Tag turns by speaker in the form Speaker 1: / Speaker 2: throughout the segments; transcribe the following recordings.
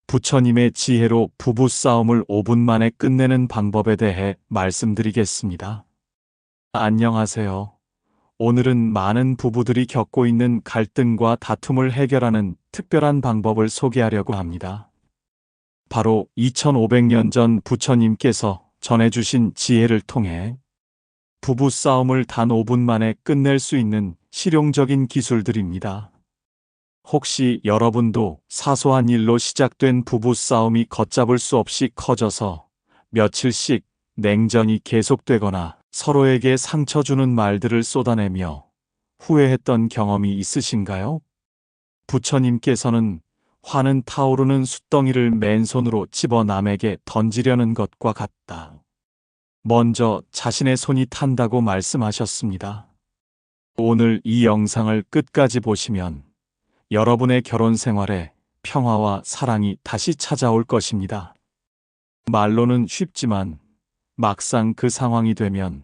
Speaker 1: 부처님의 지혜로 부부싸움을 5분 만에 끝내는 방법에 대해 말씀드리겠습니다. 안녕하세요. 오늘은 많은 부부들이 겪고 있는 갈등과 다툼을 해결하는 특별한 방법을 소개하려고 합니다. 바로 2500년 전 부처님께서 전해주신 지혜를 통해 부부싸움을 단 5분 만에 끝낼 수 있는 실용적인 기술들입니다. 혹시 여러분도 사소한 일로 시작된 부부싸움이 걷잡을 수 없이 커져서 며칠씩 냉전이 계속되거나 서로에게 상처 주는 말들을 쏟아내며 후회했던 경험이 있으신가요? 부처님께서는 화는 타오르는 숯덩이를 맨손으로 집어 남에게 던지려는 것과 같다. 먼저 자신의 손이 탄다고 말씀하셨습니다. 오늘 이 영상을 끝까지 보시면 여러분의 결혼 생활에 평화와 사랑이 다시 찾아올 것입니다. 말로는 쉽지만 막상 그 상황이 되면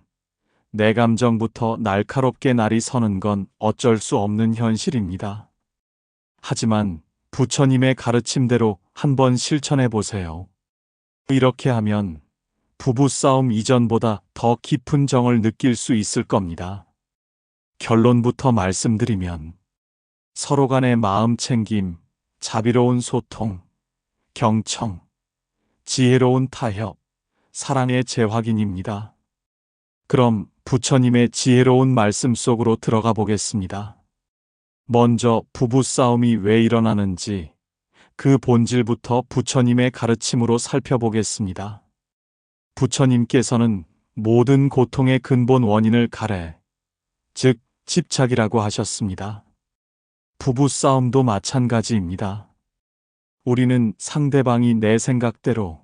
Speaker 1: 내 감정부터 날카롭게 날이 서는 건 어쩔 수 없는 현실입니다. 하지만 부처님의 가르침대로 한번 실천해 보세요. 이렇게 하면 부부싸움 이전보다 더 깊은 정을 느낄 수 있을 겁니다. 결론부터 말씀드리면 서로 간의 마음 챙김, 자비로운 소통, 경청, 지혜로운 타협, 사랑의 재확인입니다. 그럼 부처님의 지혜로운 말씀 속으로 들어가 보겠습니다. 먼저 부부싸움이 왜 일어나는지 그 본질부터 부처님의 가르침으로 살펴보겠습니다. 부처님께서는 모든 고통의 근본 원인을 가래, 즉 집착이라고 하셨습니다. 부부싸움도 마찬가지입니다. 우리는 상대방이 내 생각대로,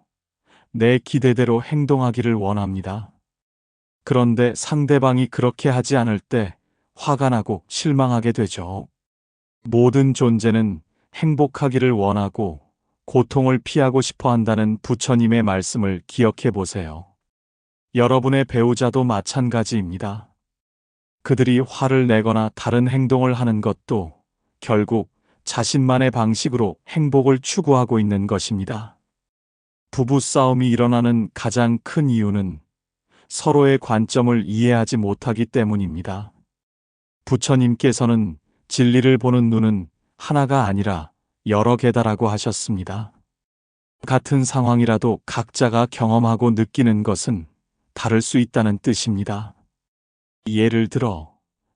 Speaker 1: 내 기대대로 행동하기를 원합니다. 그런데 상대방이 그렇게 하지 않을 때 화가 나고 실망하게 되죠. 모든 존재는 행복하기를 원하고 고통을 피하고 싶어 한다는 부처님의 말씀을 기억해 보세요. 여러분의 배우자도 마찬가지입니다. 그들이 화를 내거나 다른 행동을 하는 것도 결국 자신만의 방식으로 행복을 추구하고 있는 것입니다. 부부싸움이 일어나는 가장 큰 이유는 서로의 관점을 이해하지 못하기 때문입니다. 부처님께서는 진리를 보는 눈은 하나가 아니라 여러 개다라고 하셨습니다. 같은 상황이라도 각자가 경험하고 느끼는 것은 다를 수 있다는 뜻입니다. 예를 들어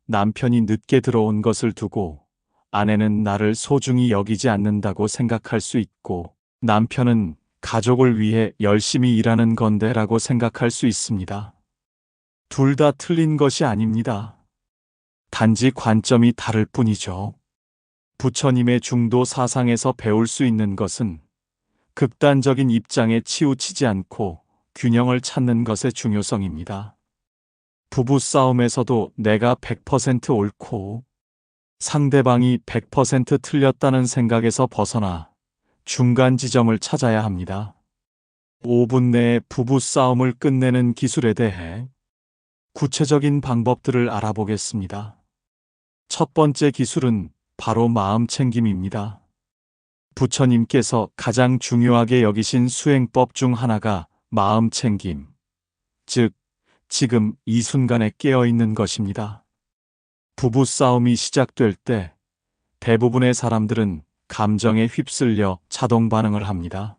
Speaker 1: 남편이 늦게 들어온 것을 두고 아내는 나를 소중히 여기지 않는다고 생각할 수 있고 남편은 가족을 위해 열심히 일하는 건데라고 생각할 수 있습니다. 둘 다 틀린 것이 아닙니다. 단지 관점이 다를 뿐이죠. 부처님의 중도 사상에서 배울 수 있는 것은 극단적인 입장에 치우치지 않고 균형을 찾는 것의 중요성입니다. 부부싸움에서도 내가 100% 옳고 상대방이 100% 틀렸다는 생각에서 벗어나 중간 지점을 찾아야 합니다. 5분 내에 부부싸움을 끝내는 기술에 대해 구체적인 방법들을 알아보겠습니다. 첫 번째 기술은 바로 마음 챙김입니다. 부처님께서 가장 중요하게 여기신 수행법 중 하나가 마음 챙김, 즉 지금 이 순간에 깨어 있는 것입니다. 부부싸움이 시작될 때 대부분의 사람들은 감정에 휩쓸려 자동 반응을 합니다.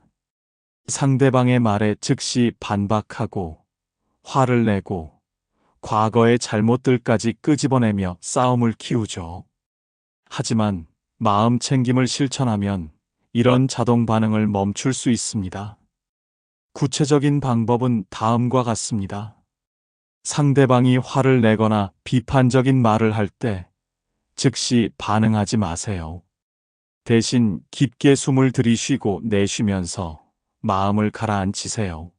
Speaker 1: 상대방의 말에 즉시 반박하고 화를 내고 과거의 잘못들까지 끄집어내며 싸움을 키우죠. 하지만 마음 챙김을 실천하면 이런 자동 반응을 멈출 수 있습니다. 구체적인 방법은 다음과 같습니다. 상대방이 화를 내거나 비판적인 말을 할 때 즉시 반응하지 마세요. 대신 깊게 숨을 들이쉬고 내쉬면서 마음을 가라앉히세요.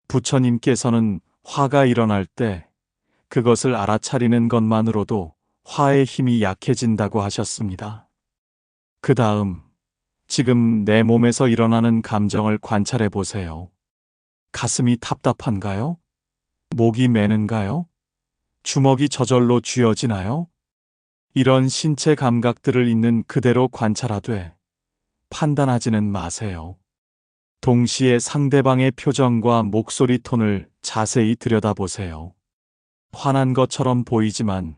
Speaker 1: 부처님께서는 화가 일어날 때 그것을 알아차리는 것만으로도 화의 힘이 약해진다고 하셨습니다. 그 다음, 지금 내 몸에서 일어나는 감정을 관찰해 보세요. 가슴이 답답한가요? 목이 메는가요? 주먹이 저절로 쥐어지나요? 이런 신체 감각들을 있는 그대로 관찰하되 판단하지는 마세요. 동시에 상대방의 표정과 목소리 톤을 자세히 들여다보세요. 화난 것처럼 보이지만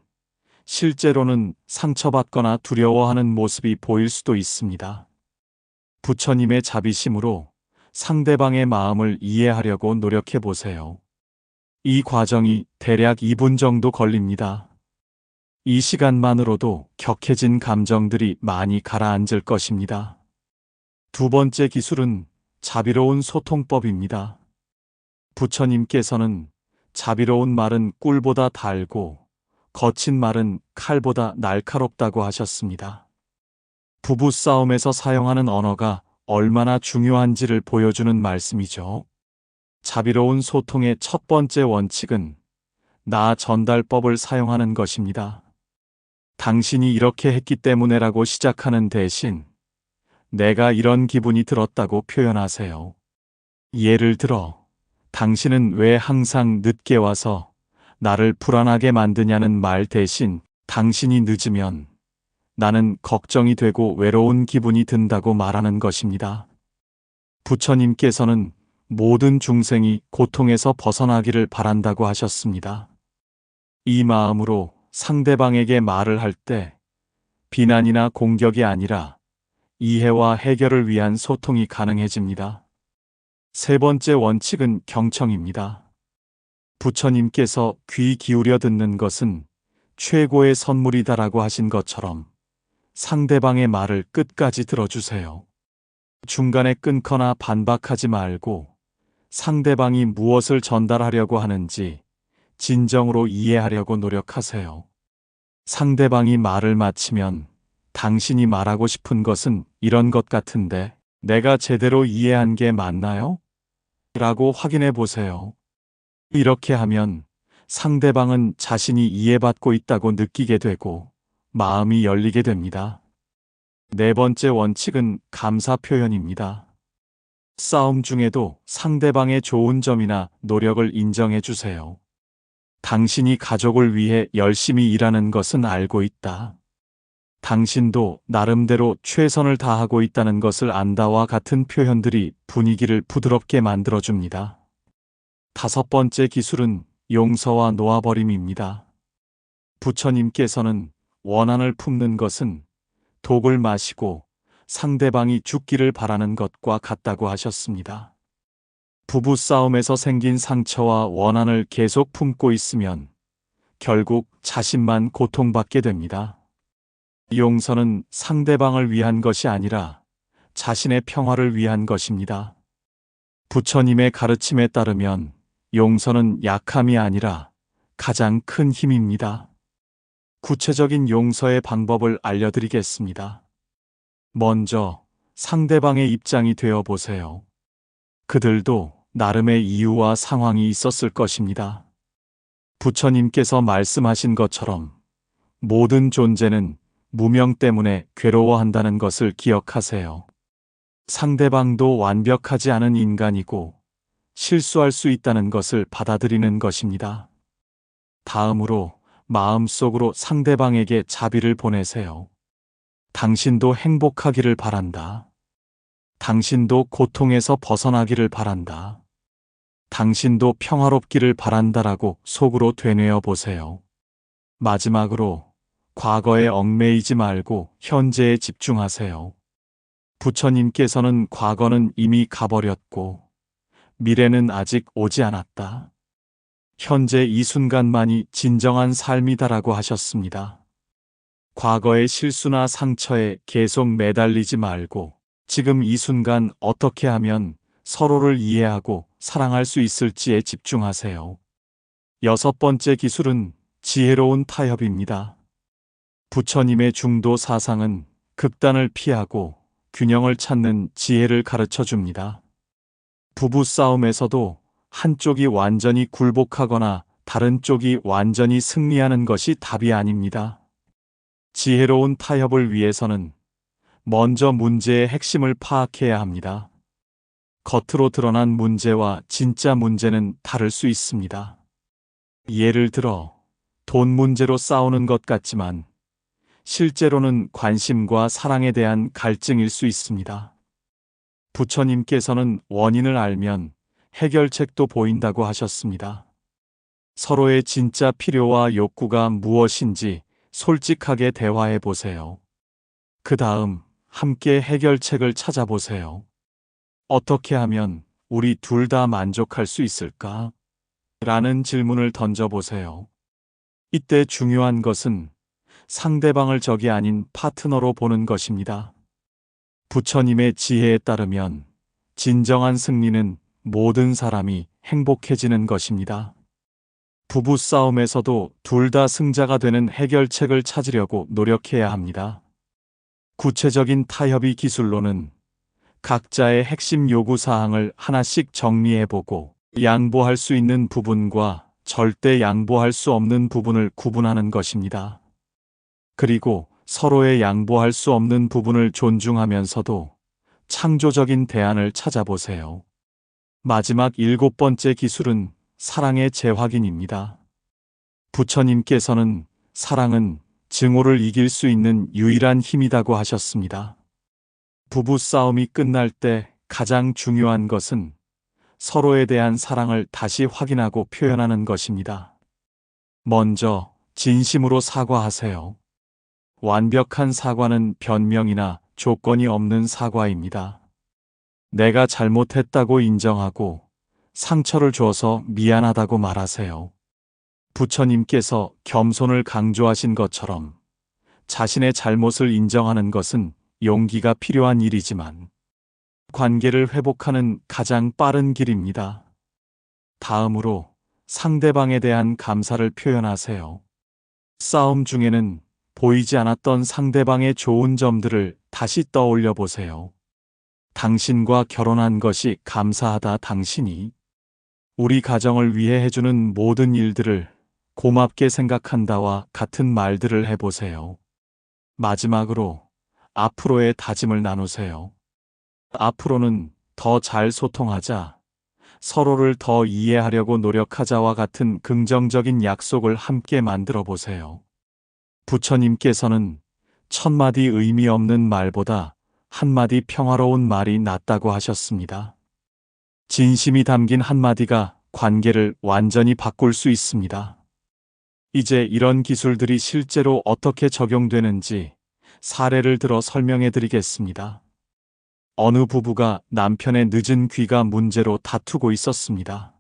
Speaker 1: 실제로는 상처받거나 두려워하는 모습이 보일 수도 있습니다. 부처님의 자비심으로 상대방의 마음을 이해하려고 노력해 보세요. 이 과정이 대략 2분 정도 걸립니다. 이 시간만으로도 격해진 감정들이 많이 가라앉을 것입니다. 두 번째 기술은 자비로운 소통법입니다. 부처님께서는 자비로운 말은 꿀보다 달고 거친 말은 칼보다 날카롭다고 하셨습니다. 부부싸움에서 사용하는 언어가 얼마나 중요한지를 보여주는 말씀이죠. 자비로운 소통의 첫 번째 원칙은 나 전달법을 사용하는 것입니다. 당신이 이렇게 했기 때문에라고 시작하는 대신 내가 이런 기분이 들었다고 표현하세요. 예를 들어, 당신은 왜 항상 늦게 와서 나를 불안하게 만드냐는 말 대신 당신이 늦으면 나는 걱정이 되고 외로운 기분이 든다고 말하는 것입니다. 부처님께서는 모든 중생이 고통에서 벗어나기를 바란다고 하셨습니다. 이 마음으로 상대방에게 말을 할 때 비난이나 공격이 아니라 이해와 해결을 위한 소통이 가능해집니다. 세 번째 원칙은 경청입니다. 부처님께서 귀 기울여 듣는 것은 최고의 선물이다라고 하신 것처럼 상대방의 말을 끝까지 들어주세요. 중간에 끊거나 반박하지 말고 상대방이 무엇을 전달하려고 하는지 진정으로 이해하려고 노력하세요. 상대방이 말을 마치면 당신이 말하고 싶은 것은 이런 것 같은데 내가 제대로 이해한 게 맞나요? 라고 확인해 보세요. 이렇게 하면 상대방은 자신이 이해받고 있다고 느끼게 되고 마음이 열리게 됩니다. 네 번째 원칙은 감사 표현입니다. 싸움 중에도 상대방의 좋은 점이나 노력을 인정해 주세요. 당신이 가족을 위해 열심히 일하는 것은 알고 있다. 당신도 나름대로 최선을 다하고 있다는 것을 안다와 같은 표현들이 분위기를 부드럽게 만들어줍니다. 다섯 번째 기술은 용서와 놓아버림입니다. 부처님께서는 원한을 품는 것은 독을 마시고 상대방이 죽기를 바라는 것과 같다고 하셨습니다. 부부싸움에서 생긴 상처와 원한을 계속 품고 있으면 결국 자신만 고통받게 됩니다. 용서는 상대방을 위한 것이 아니라 자신의 평화를 위한 것입니다. 부처님의 가르침에 따르면 용서는 약함이 아니라 가장 큰 힘입니다. 구체적인 용서의 방법을 알려드리겠습니다. 먼저 상대방의 입장이 되어 보세요. 그들도 나름의 이유와 상황이 있었을 것입니다. 부처님께서 말씀하신 것처럼 모든 존재는 무명 때문에 괴로워한다는 것을 기억하세요. 상대방도 완벽하지 않은 인간이고 실수할 수 있다는 것을 받아들이는 것입니다. 다음으로 마음속으로 상대방에게 자비를 보내세요. 당신도 행복하기를 바란다. 당신도 고통에서 벗어나기를 바란다. 당신도 평화롭기를 바란다라고 속으로 되뇌어 보세요. 마지막으로 과거에 얽매이지 말고 현재에 집중하세요. 부처님께서는 과거는 이미 가버렸고 미래는 아직 오지 않았다. 현재 이 순간만이 진정한 삶이다라고 하셨습니다. 과거의 실수나 상처에 계속 매달리지 말고 지금 이 순간 어떻게 하면 서로를 이해하고 사랑할 수 있을지에 집중하세요. 여섯 번째 기술은 지혜로운 타협입니다. 부처님의 중도 사상은 극단을 피하고 균형을 찾는 지혜를 가르쳐 줍니다. 부부싸움에서도 한쪽이 완전히 굴복하거나 다른 쪽이 완전히 승리하는 것이 답이 아닙니다. 지혜로운 타협을 위해서는 먼저 문제의 핵심을 파악해야 합니다. 겉으로 드러난 문제와 진짜 문제는 다를 수 있습니다. 예를 들어 돈 문제로 싸우는 것 같지만 실제로는 관심과 사랑에 대한 갈증일 수 있습니다. 부처님께서는 원인을 알면 해결책도 보인다고 하셨습니다. 서로의 진짜 필요와 욕구가 무엇인지 솔직하게 대화해 보세요. 그 다음 함께 해결책을 찾아보세요. 어떻게 하면 우리 둘 다 만족할 수 있을까? 라는 질문을 던져보세요. 이때 중요한 것은 상대방을 적이 아닌 파트너로 보는 것입니다. 부처님의 지혜에 따르면 진정한 승리는 모든 사람이 행복해지는 것입니다. 부부 싸움에서도 둘 다 승자가 되는 해결책을 찾으려고 노력해야 합니다. 구체적인 타협의 기술로는 각자의 핵심 요구 사항을 하나씩 정리해보고 양보할 수 있는 부분과 절대 양보할 수 없는 부분을 구분하는 것입니다. 그리고 서로의 양보할 수 없는 부분을 존중하면서도 창조적인 대안을 찾아보세요. 마지막 7번째 기술은 사랑의 재확인입니다. 부처님께서는 사랑은 증오를 이길 수 있는 유일한 힘이라고 하셨습니다. 부부 싸움이 끝날 때 가장 중요한 것은 서로에 대한 사랑을 다시 확인하고 표현하는 것입니다. 먼저 진심으로 사과하세요. 완벽한 사과는 변명이나 조건이 없는 사과입니다. 내가 잘못했다고 인정하고 상처를 줘서 미안하다고 말하세요. 부처님께서 겸손을 강조하신 것처럼 자신의 잘못을 인정하는 것은 용기가 필요한 일이지만 관계를 회복하는 가장 빠른 길입니다. 다음으로 상대방에 대한 감사를 표현하세요. 싸움 중에는 보이지 않았던 상대방의 좋은 점들을 다시 떠올려 보세요. 당신과 결혼한 것이 감사하다. 당신이 우리 가정을 위해 해주는 모든 일들을 고맙게 생각한다와 같은 말들을 해보세요. 마지막으로 앞으로의 다짐을 나누세요. 앞으로는 더 잘 소통하자, 서로를 더 이해하려고 노력하자와 같은 긍정적인 약속을 함께 만들어 보세요. 부처님께서는 1000마디 의미 없는 말보다 한마디 평화로운 말이 낫다고 하셨습니다. 진심이 담긴 한마디가 관계를 완전히 바꿀 수 있습니다. 이제 이런 기술들이 실제로 어떻게 적용되는지 사례를 들어 설명해 드리겠습니다. 어느 부부가 남편의 늦은 귀가 문제로 다투고 있었습니다.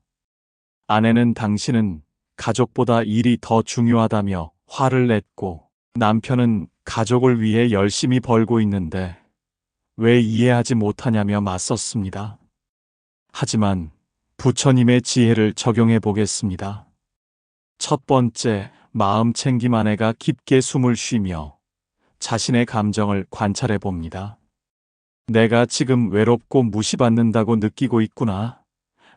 Speaker 1: 아내는 당신은 가족보다 일이 더 중요하다며 화를 냈고, 남편은 가족을 위해 열심히 벌고 있는데 왜 이해하지 못하냐며 맞섰습니다. 하지만 부처님의 지혜를 적용해 보겠습니다. 첫 번째, 마음 챙김. 아내가 깊게 숨을 쉬며 자신의 감정을 관찰해 봅니다. 내가 지금 외롭고 무시받는다고 느끼고 있구나.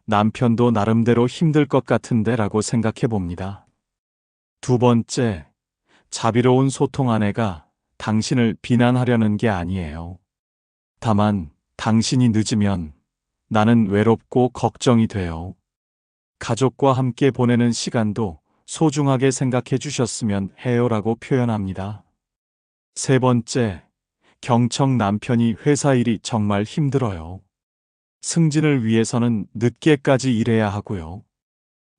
Speaker 1: 남편도 나름대로 힘들 것 같은데 라고 생각해 봅니다. 두 번째, 자비로운 소통. 아내가 당신을 비난하려는 게 아니에요. 다만 당신이 늦으면 나는 외롭고 걱정이 돼요. 가족과 함께 보내는 시간도 소중하게 생각해 주셨으면 해요라고 표현합니다. 세 번째, 경청. 남편이 회사 일이 정말 힘들어요. 승진을 위해서는 늦게까지 일해야 하고요.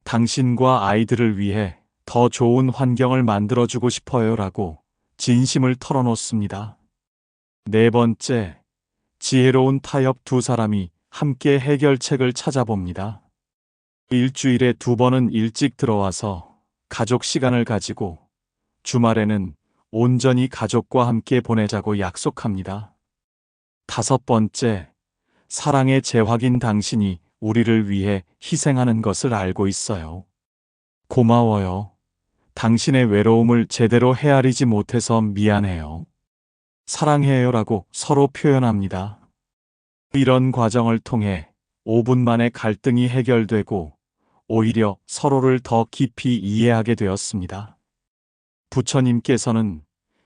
Speaker 1: 당신과 아이들을 위해 더 좋은 환경을 만들어주고 싶어요라고 진심을 털어놓습니다. 네 번째, 지혜로운 타협. 두 사람이 함께 해결책을 찾아봅니다. 일주일에 2번은 일찍 들어와서 가족 시간을 가지고 주말에는 온전히 가족과 함께 보내자고 약속합니다. 다섯 번째, 사랑의 재확인. 당신이 우리를 위해 희생하는 것을 알고 있어요. 고마워요. 당신의 외로움을 제대로 헤아리지 못해서 미안해요. 사랑해요라고 서로 표현합니다. 이런 과정을 통해 5분 만에 갈등이 해결되고 오히려 서로를 더 깊이 이해하게 되었습니다. 부처님께서는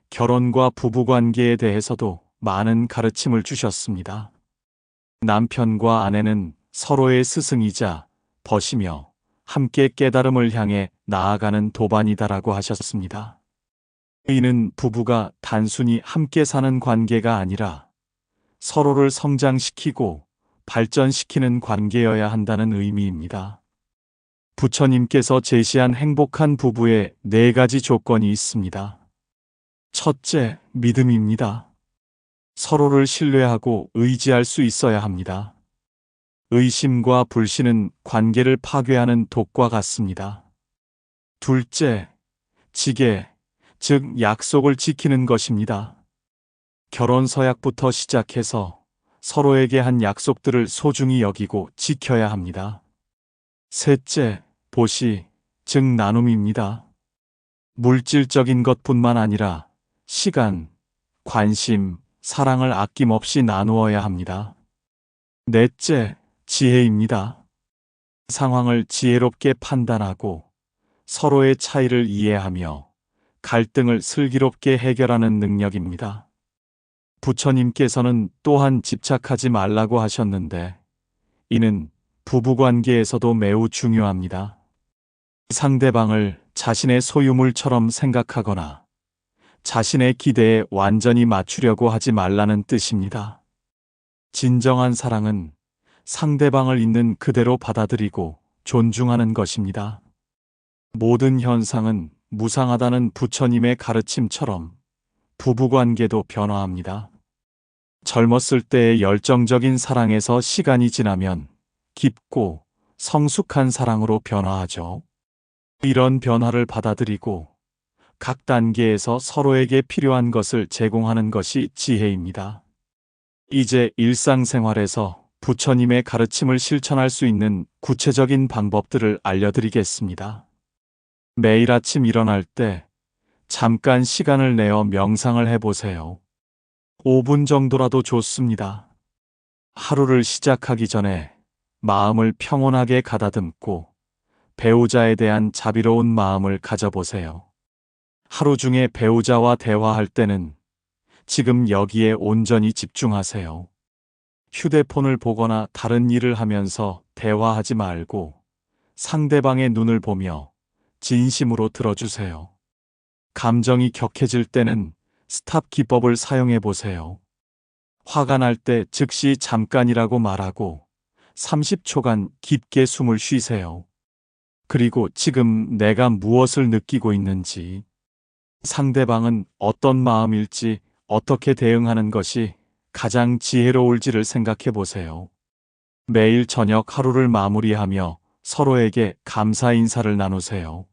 Speaker 1: 결혼과 부부관계에 대해서도 많은 가르침을 주셨습니다. 남편과 아내는 서로의 스승이자 벗이며 함께 깨달음을 향해 나아가는 도반이다라고 하셨습니다. 이는 부부가 단순히 함께 사는 관계가 아니라 서로를 성장시키고 발전시키는 관계여야 한다는 의미입니다. 부처님께서 제시한 행복한 부부의 4가지 조건이 있습니다. 첫째, 믿음입니다. 서로를 신뢰하고 의지할 수 있어야 합니다. 의심과 불신은 관계를 파괴하는 독과 같습니다. 둘째, 지계, 즉 약속을 지키는 것입니다. 결혼 서약부터 시작해서 서로에게 한 약속들을 소중히 여기고 지켜야 합니다. 셋째, 보시, 즉 나눔입니다. 물질적인 것뿐만 아니라 시간, 관심, 사랑을 아낌없이 나누어야 합니다. 넷째, 지혜입니다. 상황을 지혜롭게 판단하고 서로의 차이를 이해하며 갈등을 슬기롭게 해결하는 능력입니다. 부처님께서는 또한 집착하지 말라고 하셨는데 이는 부부관계에서도 매우 중요합니다. 상대방을 자신의 소유물처럼 생각하거나 자신의 기대에 완전히 맞추려고 하지 말라는 뜻입니다. 진정한 사랑은 상대방을 있는 그대로 받아들이고 존중하는 것입니다. 모든 현상은 무상하다는 부처님의 가르침처럼 부부관계도 변화합니다. 젊었을 때의 열정적인 사랑에서 시간이 지나면 깊고 성숙한 사랑으로 변화하죠. 이런 변화를 받아들이고 각 단계에서 서로에게 필요한 것을 제공하는 것이 지혜입니다. 이제 일상생활에서 부처님의 가르침을 실천할 수 있는 구체적인 방법들을 알려드리겠습니다. 매일 아침 일어날 때 잠깐 시간을 내어 명상을 해보세요. 5분 정도라도 좋습니다. 하루를 시작하기 전에 마음을 평온하게 가다듬고 배우자에 대한 자비로운 마음을 가져보세요. 하루 중에 배우자와 대화할 때는 지금 여기에 온전히 집중하세요. 휴대폰을 보거나 다른 일을 하면서 대화하지 말고 상대방의 눈을 보며 진심으로 들어주세요. 감정이 격해질 때는 스탑 기법을 사용해 보세요. 화가 날 때 즉시 잠깐이라고 말하고 30초간 깊게 숨을 쉬세요. 그리고 지금 내가 무엇을 느끼고 있는지, 상대방은 어떤 마음일지, 어떻게 대응하는 것이 가장 지혜로울지를 생각해 보세요. 매일 저녁 하루를 마무리하며 서로에게 감사 인사를 나누세요.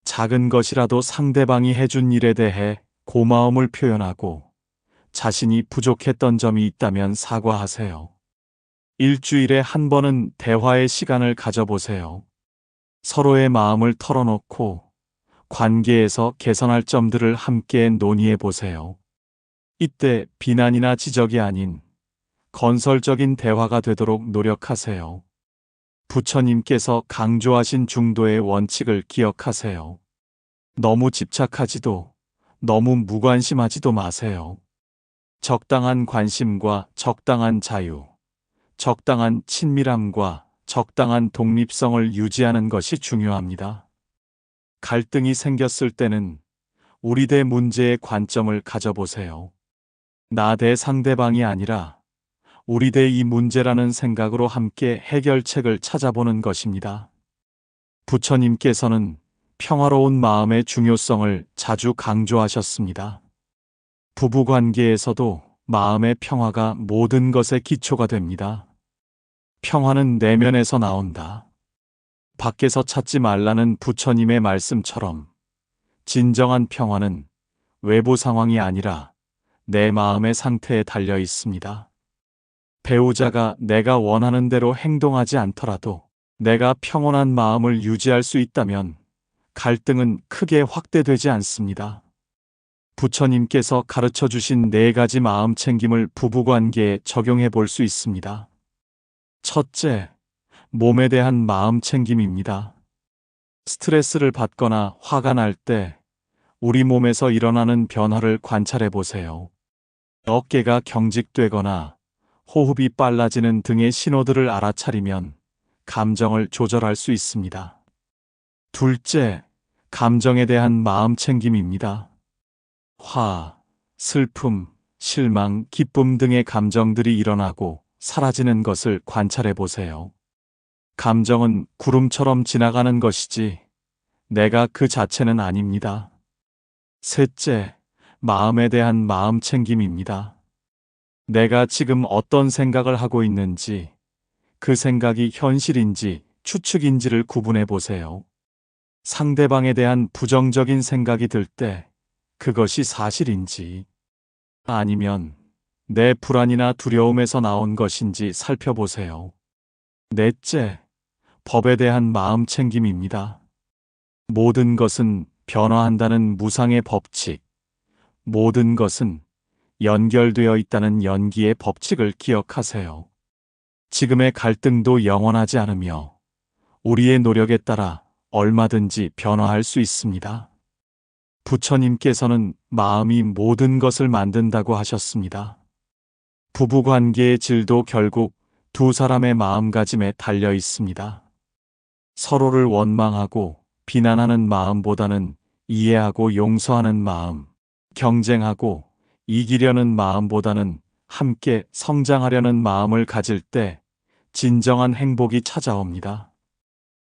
Speaker 1: 작은 것이라도 상대방이 해준 일에 대해 고마움을 표현하고 자신이 부족했던 점이 있다면 사과하세요. 일주일에 한 번은 대화의 시간을 가져보세요. 서로의 마음을 털어놓고 관계에서 개선할 점들을 함께 논의해 보세요. 이때 비난이나 지적이 아닌 건설적인 대화가 되도록 노력하세요. 부처님께서 강조하신 중도의 원칙을 기억하세요. 너무 집착하지도, 너무 무관심하지도 마세요. 적당한 관심과 적당한 자유, 적당한 친밀함과 적당한 독립성을 유지하는 것이 중요합니다. 갈등이 생겼을 때는 우리 대 문제의 관점을 가져보세요. 나 대 상대방이 아니라 우리 대 이 문제라는 생각으로 함께 해결책을 찾아보는 것입니다. 부처님께서는 평화로운 마음의 중요성을 자주 강조하셨습니다. 부부관계에서도 마음의 평화가 모든 것의 기초가 됩니다. 평화는 내면에서 나온다. 밖에서 찾지 말라는 부처님의 말씀처럼 진정한 평화는 외부 상황이 아니라 내 마음의 상태에 달려 있습니다. 배우자가 내가 원하는 대로 행동하지 않더라도 내가 평온한 마음을 유지할 수 있다면 갈등은 크게 확대되지 않습니다. 부처님께서 가르쳐 주신 4가지 마음 챙김을 부부관계에 적용해 볼 수 있습니다. 첫째, 몸에 대한 마음 챙김입니다. 스트레스를 받거나 화가 날 때 우리 몸에서 일어나는 변화를 관찰해 보세요. 어깨가 경직되거나 호흡이 빨라지는 등의 신호들을 알아차리면 감정을 조절할 수 있습니다. 둘째, 감정에 대한 마음 챙김입니다. 화, 슬픔, 실망, 기쁨 등의 감정들이 일어나고 사라지는 것을 관찰해 보세요. 감정은 구름처럼 지나가는 것이지 내가 그 자체는 아닙니다. 셋째, 마음에 대한 마음 챙김입니다. 내가 지금 어떤 생각을 하고 있는지, 그 생각이 현실인지 추측인지를 구분해 보세요. 상대방에 대한 부정적인 생각이 들 때 그것이 사실인지 아니면 내 불안이나 두려움에서 나온 것인지 살펴보세요. 넷째, 법에 대한 마음 챙김입니다. 모든 것은 변화한다는 무상의 법칙, 모든 것은 연결되어 있다는 연기의 법칙을 기억하세요. 지금의 갈등도 영원하지 않으며 우리의 노력에 따라 얼마든지 변화할 수 있습니다. 부처님께서는 마음이 모든 것을 만든다고 하셨습니다. 부부관계의 질도 결국 두 사람의 마음가짐에 달려 있습니다. 서로를 원망하고 비난하는 마음보다는 이해하고 용서하는 마음, 경쟁하고 이기려는 마음보다는 함께 성장하려는 마음을 가질 때 진정한 행복이 찾아옵니다.